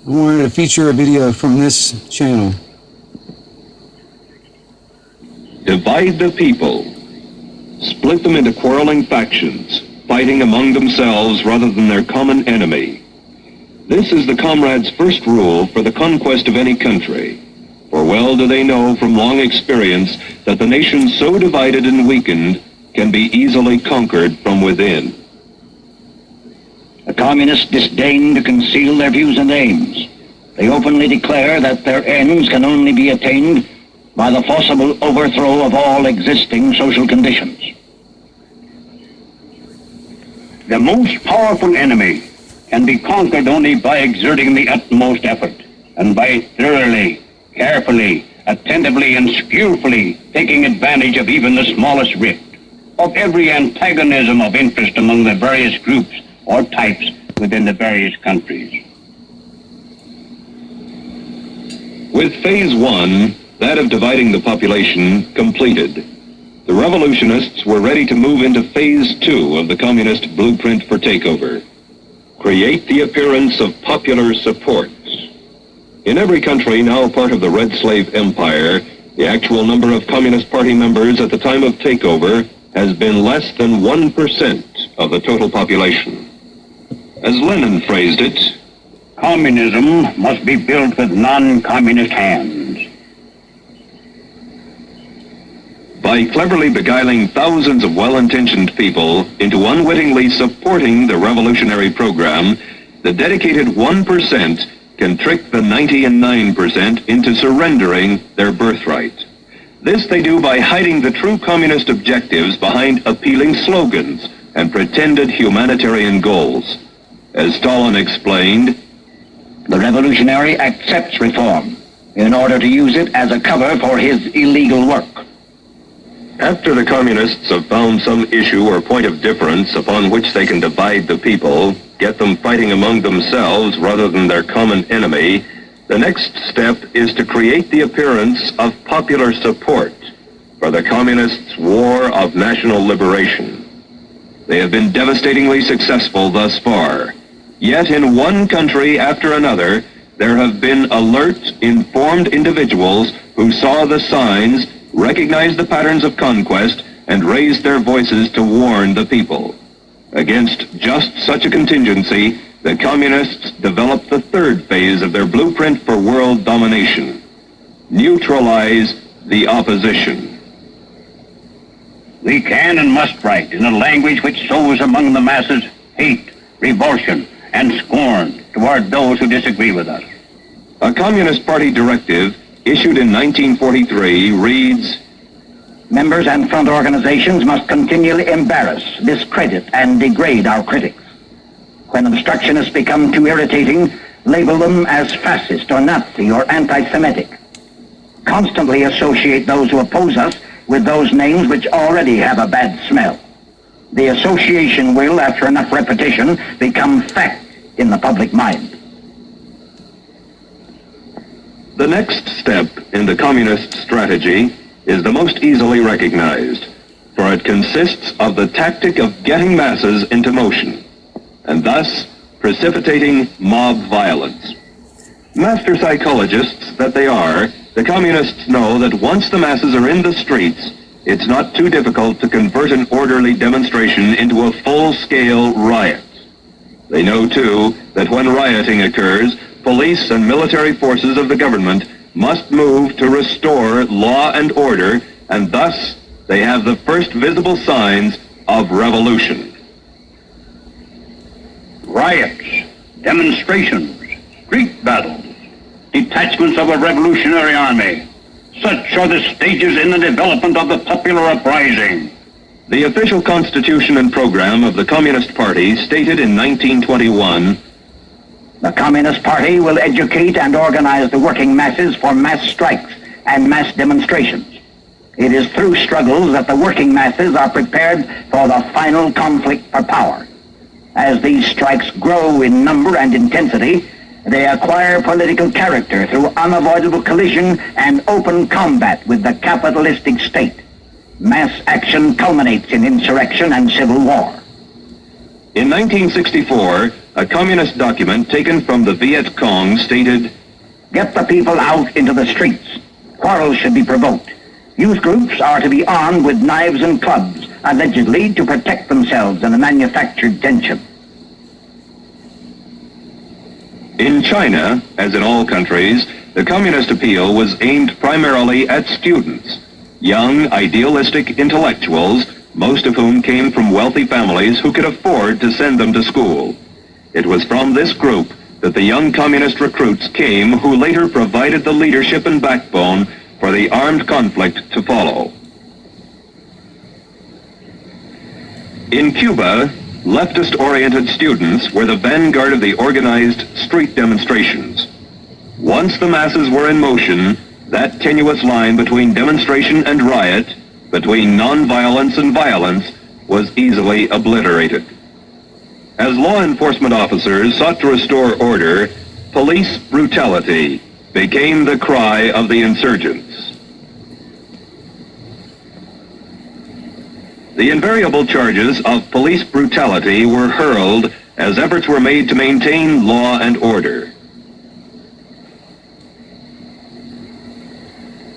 I wanted to feature a video from this channel. Divide the people. Split them into quarreling factions, fighting among themselves rather than their common enemy. This is the comrades' first rule for the conquest of any country. For well do they know from long experience that the nation so divided and weakened can be easily conquered from within. The communists disdain to conceal their views and aims. They openly declare that their ends can only be attained by the forcible overthrow of all existing social conditions. The most powerful enemy can be conquered only by exerting the utmost effort and by thoroughly, carefully, attentively, and skillfully taking advantage of even the smallest rift, of every antagonism of interest among the various groups or types within the various countries. With Phase 1, that of dividing the population, completed, the revolutionists were ready to move into Phase 2 of the communist blueprint for takeover. Create the appearance of popular supports. In every country now part of the Red Slave Empire, the actual number of Communist Party members at the time of takeover has been less than 1% of the total population. As Lenin phrased it, communism must be built with non-communist hands. By cleverly beguiling thousands of well-intentioned people into unwittingly supporting the revolutionary program, the dedicated 1% can trick the 99% into surrendering their birthright. This they do by hiding the true communist objectives behind appealing slogans and pretended humanitarian goals. As Stalin explained, the revolutionary accepts reform in order to use it as a cover for his illegal work. after the communists have found some issue or point of difference upon which they can divide the people, get them fighting among themselves rather than their common enemy, the next step is to create the appearance of popular support for the communists' war of national liberation. They have been devastatingly successful thus far. Yet in one country after another, there have been alert, informed individuals who saw the signs, recognized the patterns of conquest, and raised their voices to warn the people. Against just such a contingency, the communists developed the third phase of their blueprint for world domination: neutralize the opposition. We can and must write in a language which sows among the masses hate, revulsion, and scorn toward those who disagree with us. A Communist Party directive issued in 1943 reads, Members and front organizations must continually embarrass, discredit, and degrade our critics. When obstructionists become too irritating, label them as fascist or Nazi or anti-Semitic. Constantly associate those who oppose us with those names which already have a bad smell. The association will, after enough repetition, become fact in the public mind. The next step in the communist strategy is the most easily recognized, for it consists of the tactic of getting masses into motion, and thus precipitating mob violence. Master psychologists that they are, the communists know that once the masses are in the streets, it's not too difficult to convert an orderly demonstration into a full-scale riot. They know, too, that when rioting occurs, police and military forces of the government must move to restore law and order, and thus they have the first visible signs of revolution. Riots, demonstrations, street battles, detachments of a revolutionary army. Such are the stages in the development of the popular uprising. The official constitution and program of the Communist Party stated in 1921, The Communist Party will educate and organize the working masses for mass strikes and mass demonstrations. It is through struggles that the working masses are prepared for the final conflict for power. As these strikes grow in number and intensity, they acquire political character through unavoidable collision and open combat with the capitalistic state. Mass action culminates in insurrection and civil war. In 1964, a communist document taken from the Viet Cong stated, "Get the people out into the streets. Quarrels should be provoked. Youth groups are to be armed with knives and clubs, allegedly to protect themselves in a manufactured tension." In China, as in all countries, the communist appeal was aimed primarily at students, young, idealistic intellectuals, most of whom came from wealthy families who could afford to send them to school. It was from this group that the young communist recruits came who later provided the leadership and backbone for the armed conflict to follow. In Cuba, leftist-oriented students were the vanguard of the organized street demonstrations. Once the masses were in motion, that tenuous line between demonstration and riot, between nonviolence and violence, was easily obliterated. As law enforcement officers sought to restore order, police brutality became the cry of the insurgents. The invariable charges of police brutality were hurled as efforts were made to maintain law and order.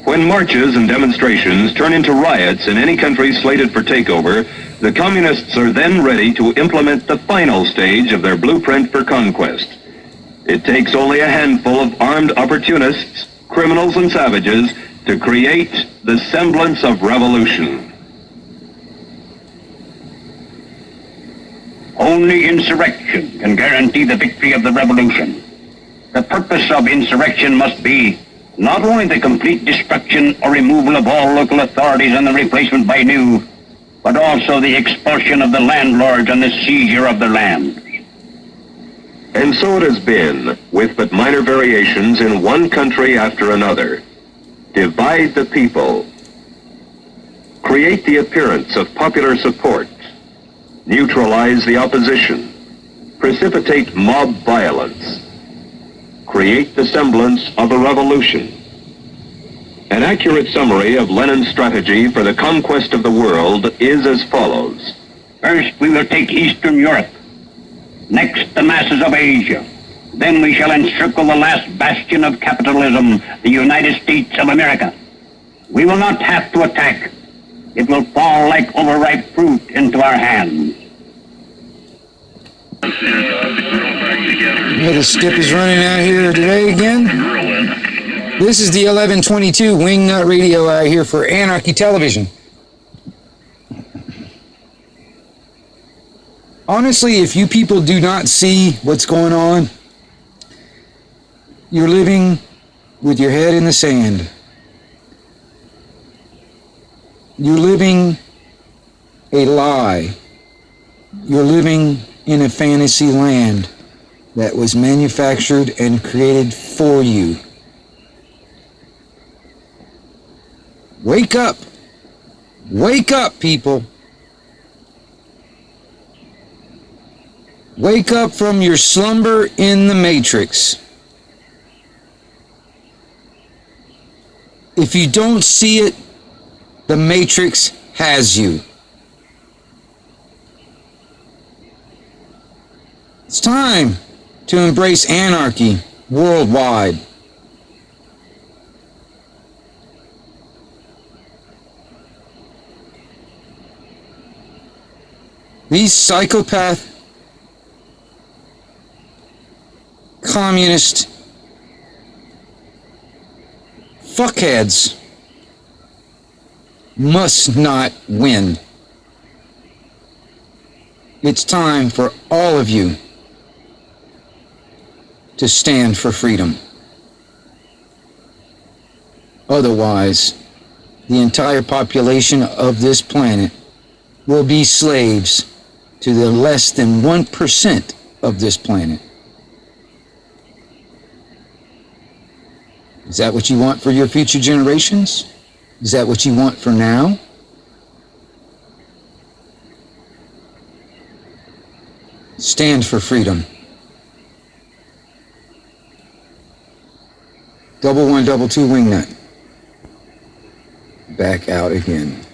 When marches and demonstrations turn into riots in any country slated for takeover, the communists are then ready to implement the final stage of their blueprint for conquest. It takes only a handful of armed opportunists, criminals and savages to create the semblance of revolution. Only insurrection can guarantee the victory of the revolution. The purpose of insurrection must be not only the complete destruction or removal of all local authorities and the replacement by new, but also the expulsion of the landlords and the seizure of their lands. And so it has been, with but minor variations in one country after another. Divide the people. Create the appearance of popular support. Neutralize the opposition. Precipitate mob violence. Create the semblance of a revolution. An accurate summary of Lenin's strategy for the conquest of the world is as follows. First, we will take Eastern Europe. Next, the masses of Asia. Then we shall encircle the last bastion of capitalism, the United States of America. We will not have to attack. It will fall like overripe fruit into our hands. Yeah, the skip is running out here today again. This is the 1122 Wingnut Radio out here for Anarchy Television. Honestly, if you people do not see what's going on, you're living with your head in the sand. You're living a lie. You're living in a fantasy land that was manufactured and created for you. Wake up! Wake up, people! Wake up from your slumber in the Matrix. If you don't see it, the Matrix has you. It's time to embrace anarchy worldwide. These psychopath, communist fuckheads must not win. It's time for all of you to stand for freedom. Otherwise, the entire population of this planet will be slaves to the less than 1% of this planet. Is that what you want for your future generations? Is that what you want for now? Stand for freedom. 1122 Wingnut. Back out again.